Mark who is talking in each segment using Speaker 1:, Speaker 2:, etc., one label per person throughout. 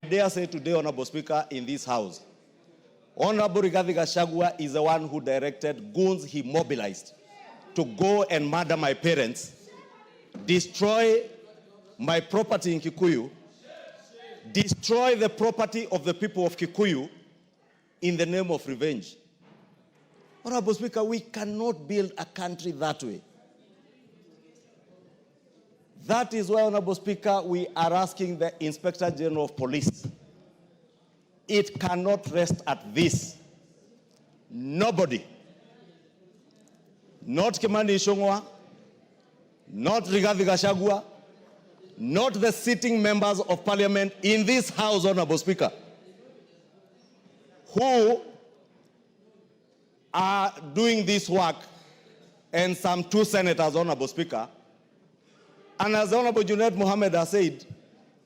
Speaker 1: I dare say today, Honorable Speaker, in this House, Honorable Gachagua is the one who directed goons he mobilized to go and murder my parents, destroy my property in Kikuyu, destroy the property of the people of Kikuyu in the name of revenge. Honorable Speaker, we cannot build a country that way. That is why, Honorable Speaker, we are asking the Inspector General of Police. It cannot rest at this. Nobody, not Ichungwah, not Rigathi Gachagua, not the sitting members of parliament in this House, Honorable Speaker, who are doing this work, and some 2 senators, Honorable Speaker. And as Honorable Junaid Mohammed has said,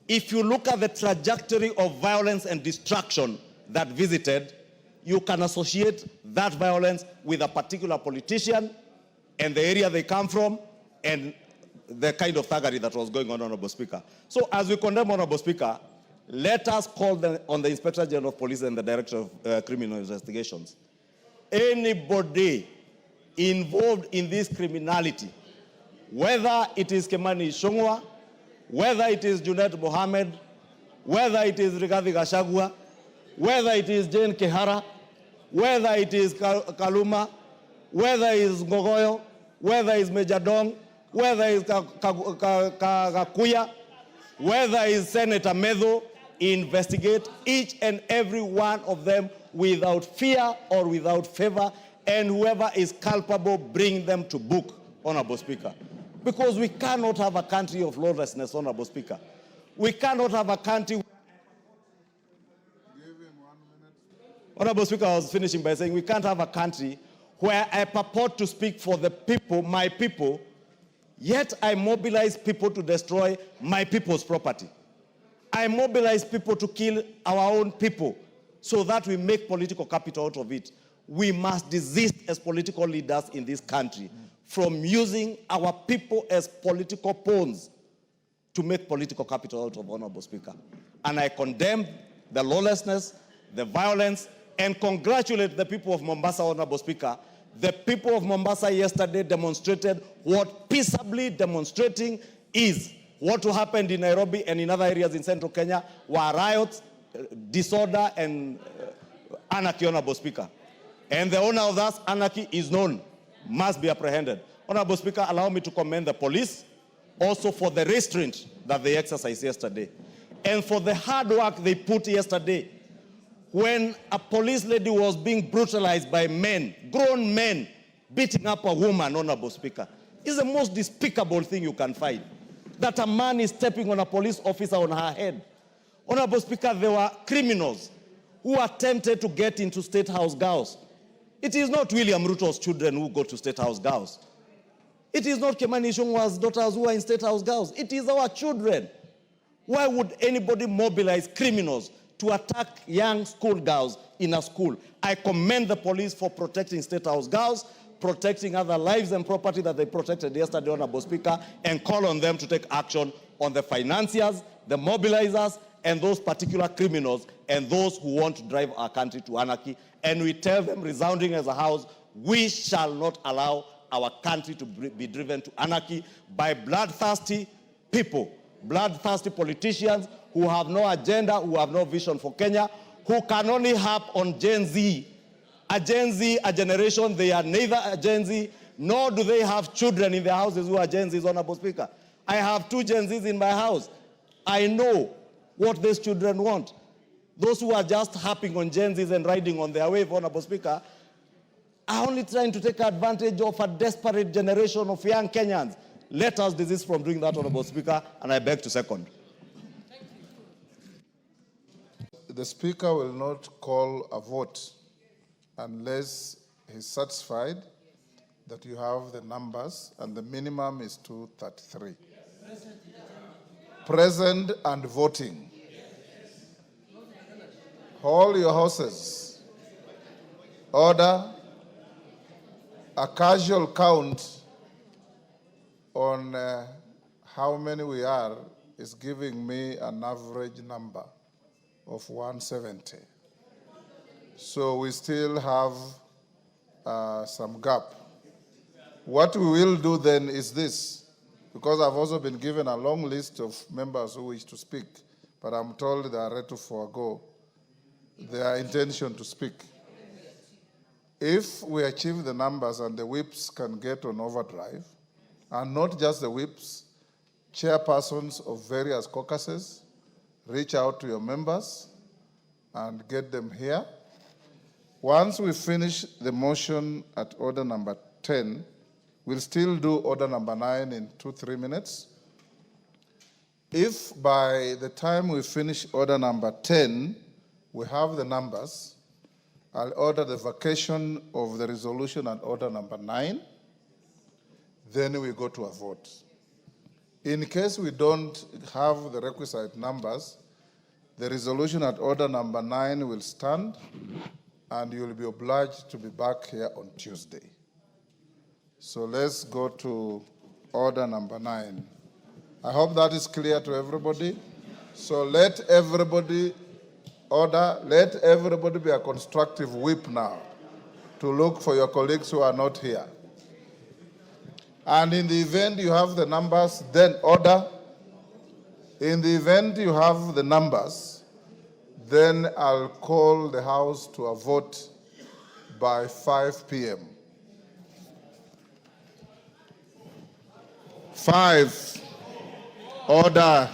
Speaker 1: if you look at the trajectory of violence and destruction that visited, you can associate that violence with a particular politician and the area they come from and the kind of thuggery that was going on, Honorable Speaker. So as we condemn, Honorable Speaker, let us call on the Inspector General of Police and the Director of Criminal Investigations. Anybody involved in this criminality, whether it is Kimani Ichungwah, whether it is Junaid Mohammed, whether it is Rigathi Gachagua, whether it is Jane Kihara, whether it is Kaluma, whether it is Ngogoyo, whether it is Major Dong, whether it is Gakuya, whether it is Senator Medho, investigate each and every one of them without fear or without favor, and whoever is culpable, bring them to book, Honorable Speaker. Because we cannot have a country of lawlessness, Honorable Speaker. We cannot have a country... Give him 1 minute. Honorable Speaker, I was finishing by saying we can't have a country where I purport to speak for the people, my people, yet I mobilize people to destroy my people's property. I mobilize people to kill our own people so that we make political capital out of it. We must desist as political leaders in this country from using our people as political pawns to make political capital out of, Honorable Speaker. And I condemn the lawlessness, the violence, and congratulate the people of Mombasa, Honorable Speaker. The people of Mombasa yesterday demonstrated what peaceably demonstrating is. What happened in Nairobi and in other areas in central Kenya were riots, disorder, and anarchy, Honorable Speaker. And the owner of that anarchy is known, must be apprehended. Honorable Speaker, allow me to commend the police also for the restraint that they exercised yesterday and for the hard work they put yesterday when a police lady was being brutalized by men, grown men, beating up a woman, Honorable Speaker. It's the most despicable thing you can find, that a man is stepping on a police officer on her head. Honorable Speaker, there were criminals who attempted to get into State House girls. It is not William Ruto's children who go to State House girls. It is not Kimani Ichungwah's daughters who are in State House girls. It is our children. Why would anybody mobilize criminals to attack young schoolgirls in a school? I commend the police for protecting State House girls, protecting other lives and property that they protected yesterday, Honorable Speaker, and call on them to take action on the financiers, the mobilizers, and those particular criminals, and those who want to drive our country to anarchy. And we tell them, resounding as a house, we shall not allow our country to be driven to anarchy by bloodthirsty people, bloodthirsty politicians who have no agenda, who have no vision for Kenya, who can only harp on Gen Z. A Gen Z, a generation, they are neither a Gen Z, nor do they have children in their houses who are Gen Zs, Honorable Speaker. I have 2 Gen Zs in my house. I know what these children want. Those who are just harping on Gen Zs and riding on their wave, Honorable Speaker, are only trying to take advantage of a desperate generation of young Kenyans. Let us desist from doing that, Honorable Speaker, and I beg to second.
Speaker 2: The Speaker will not call a vote unless he's satisfied that you have the numbers, and the minimum is 233. Present and voting. Hold your horses. Order. A casual count on how many we are is giving me an average number of 170. So we still have some gap. What we will do then is this, because I've also been given a long list of members who wish to speak, but I'm told they are ready to forego their intention to speak. If we achieve the numbers and the whips can get on overdrive, and not just the whips, chairpersons of various caucuses, reach out to your members and get them here. Once we finish the motion at order number 10, we'll still do order number 9 in 2-3 minutes. If by the time we finish order number 10, we have the numbers, I'll order the vacation of the resolution at order number 9. Then we go to a vote. In case we don't have the requisite numbers, the resolution at order number 9 will stand, and you will be obliged to be back here on Tuesday. So let's go to order number 9. I hope that is clear to everybody. So let everybody be a constructive whip now to look for your colleagues who are not here. And in the event you have the numbers, then order. In the event you have the numbers, then I'll call the House to a vote by 5 p.m. 5. Order.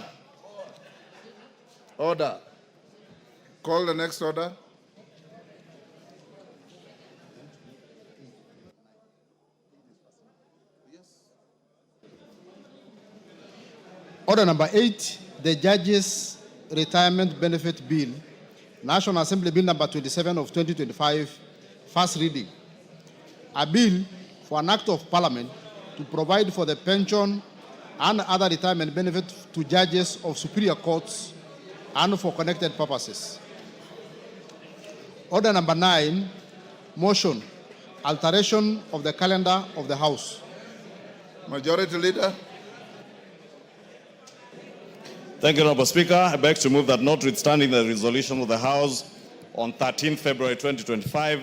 Speaker 2: Order. Call the next order.
Speaker 3: Order number 8, the Judges' Retirement Benefit Bill, National Assembly Bill number 27 of 2025, first reading. A bill for an act of Parliament to provide for the pension and other retirement benefits to judges of superior courts and for connected purposes. Order number 9, motion, alteration of the calendar of the House.
Speaker 2: Majority Leader.
Speaker 1: Thank you, Honorable Speaker. I beg to move that notwithstanding the resolution of the House on 13 February 2025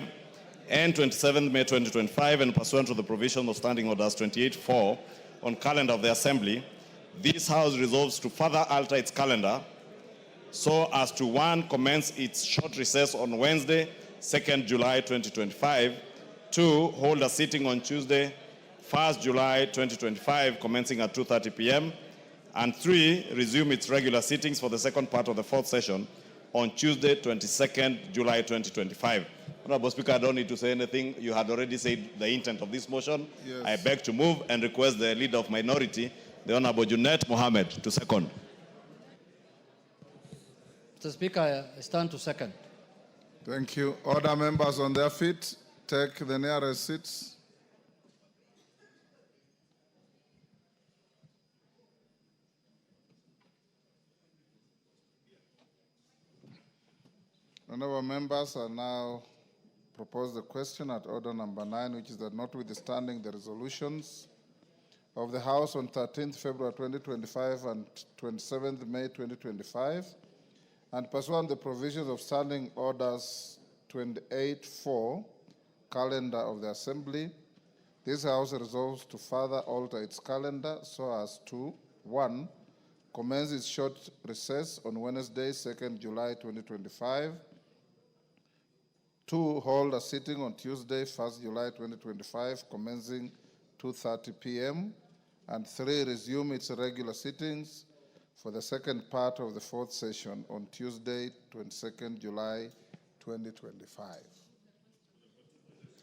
Speaker 1: and 27 May 2025, and pursuant to the provision of Standing Orders 28.4 on calendar of the Assembly, this House resolves to further alter its calendar so as to 1, commence its short recess on Wednesday, 2nd July 2025, 2, hold a sitting on Tuesday, 1st July 2025, commencing at 2:30 p.m., and 3, resume its regular sittings for the second part of the 4th session on Tuesday, 22nd July 2025. Honorable Speaker, I don't need to say anything. You had already said the intent of this motion.
Speaker 2: Yes.
Speaker 1: I beg to move and request the Leader of Minority, the Honorable Junet Mohammed, to second.
Speaker 4: Mr. Speaker, I stand to second.
Speaker 2: Thank you. Order members on their feet. Take the nearest seats. Honorable members, I now propose the question at order number 9, which is that notwithstanding the resolutions of the House on 13th February 2025 and 27th May 2025, and pursuant to the provisions of Standing Orders 28.4, calendar of the Assembly, this House resolves to further alter its calendar so as to 1, commence its short recess on Wednesday, 2nd July 2025, 2, hold a sitting on Tuesday, 1st July 2025, commencing 2:30 p.m., and 3, resume its regular sittings for the second part of the 4th session on Tuesday, 22nd July 2025.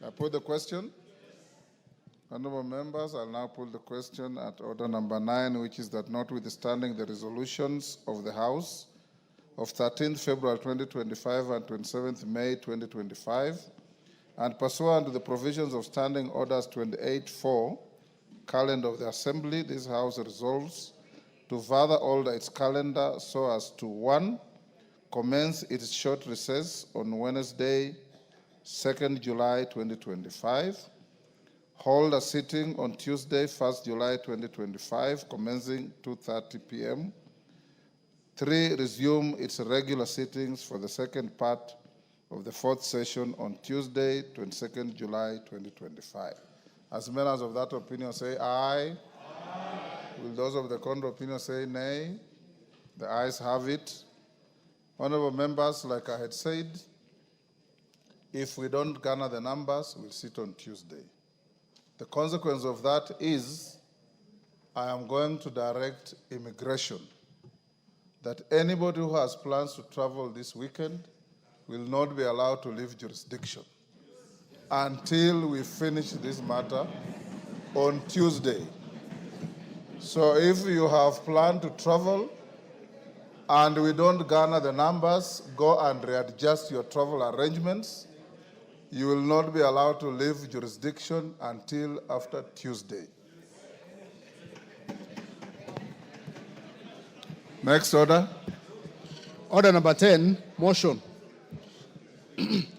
Speaker 2: I put the question. Honorable members, I'll now put the question at order number 9, which is that notwithstanding the resolutions of the House of 13th February 2025 and 27th May 2025, and pursuant to the provisions of Standing Orders 28.4, calendar of the Assembly, this House resolves to further alter its calendar so as to 1, commence its short recess on Wednesday, 2nd July 2025, hold a sitting on Tuesday, 1st July 2025, commencing 2:30 p.m. 3, resume its regular sittings for the second part of the fourth session on Tuesday, 22nd July 2025. As members of that opinion say aye. Aye. Will those of the contrary opinion say nay? The ayes have it. Honorable members, like I had said, if we don't garner the numbers, we'll sit on Tuesday. The consequence of that is I am going to direct immigration that anybody who has plans to travel this weekend will not be allowed to leave jurisdiction until we finish this matter on Tuesday. So if you have planned to travel and we don't garner the numbers, go and readjust your travel arrangements. You will not be allowed to leave jurisdiction until after Tuesday. Next order.
Speaker 3: Order number 10, motion.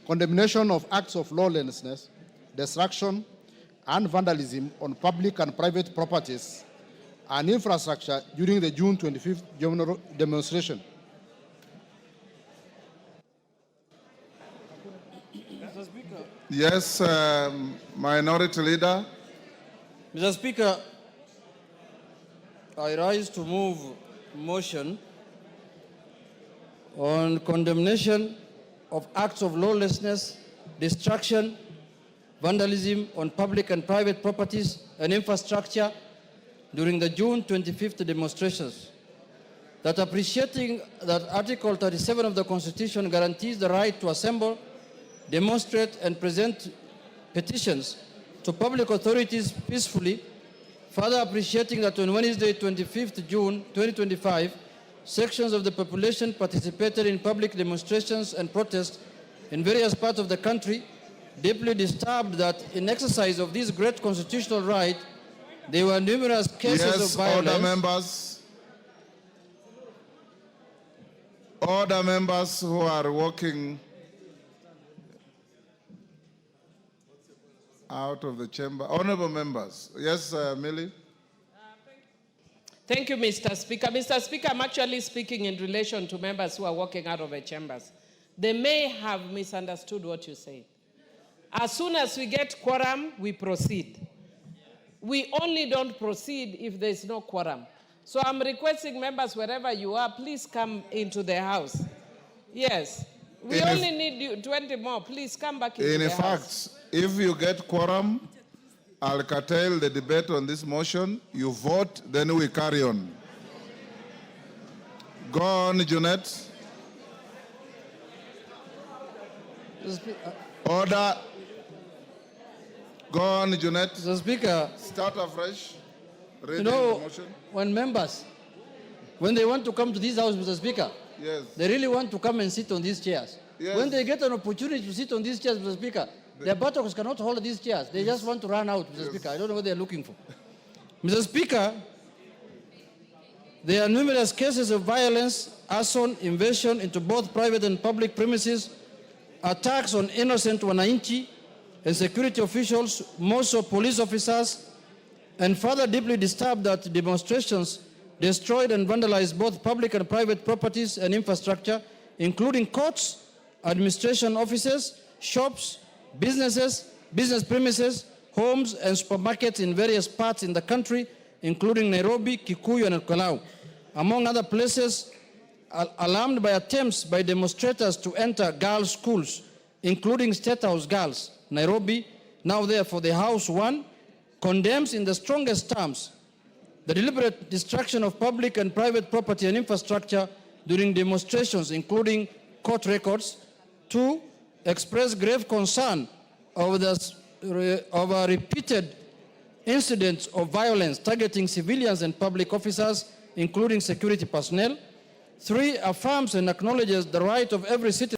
Speaker 3: Condemnation of acts of lawlessness, destruction, and vandalism on public and private properties and infrastructure during the June 25th general demonstration.
Speaker 4: Mr. Speaker.
Speaker 2: Yes, Minority Leader.
Speaker 4: Mr. Speaker, I rise to move motion on condemnation of acts of lawlessness, destruction, vandalism on public and private properties and infrastructure during the June 25th demonstrations. That appreciating that Article 37 of the Constitution guarantees the right to assemble, demonstrate, and present petitions to public authorities peacefully, further appreciating that on Wednesday, 25th June 2025, sections of the population participated in public demonstrations and protests in various parts of the country, deeply disturbed that in exercise of this great constitutional right, there were numerous cases of violence.
Speaker 2: Order members. Order members who are walking out of the chamber. Honorable members. Yes, Millie.
Speaker 5: Thank you, Mr. Speaker. Mr. Speaker, I'm actually speaking in relation to members who are walking out of the chambers. They may have misunderstood what you said. As soon as we get quorum, we proceed. We only don't proceed if there's no quorum. So I'm requesting members, wherever you are, please come into the house. Yes. We only need you 20 more. Please come back into the house.
Speaker 2: In fact, if you get quorum, I'll curtail the debate on this motion. You vote, then we carry on. Go on, Jeanette. Order. Go on, Jeanette.
Speaker 4: Mr. Speaker,
Speaker 2: Start afresh.
Speaker 4: you know, when members, when they want to come to this house, Mr. Speaker,
Speaker 2: yes,
Speaker 4: they really want to come and sit on these chairs.
Speaker 2: Yes.
Speaker 4: When they get an opportunity to sit on these chairs, Mr. Speaker, their buttocks cannot hold these chairs. They just want to run out, Mr. Speaker. I don't know what they're looking for. Mr. Speaker, there are numerous cases of violence, arson, invasion into both private and public premises, attacks on innocent wananchi and security officials, most so police officers, and further deeply disturbed that demonstrations destroyed and vandalized both public and private properties and infrastructure, including courts, administration offices, shops, businesses, business premises, homes, and supermarkets in various parts in the country, including Nairobi, Kikuyu, and Kalau. Among other places, alarmed by attempts by demonstrators to enter girls' schools, including State House Girls, Nairobi, now therefore the House 1, condemns in the strongest terms the deliberate destruction of public and private property and infrastructure during demonstrations, including court records. 2, express grave concern over repeated incidents of violence targeting civilians and public officers, including security personnel. 3, affirms and acknowledges the right of every citizen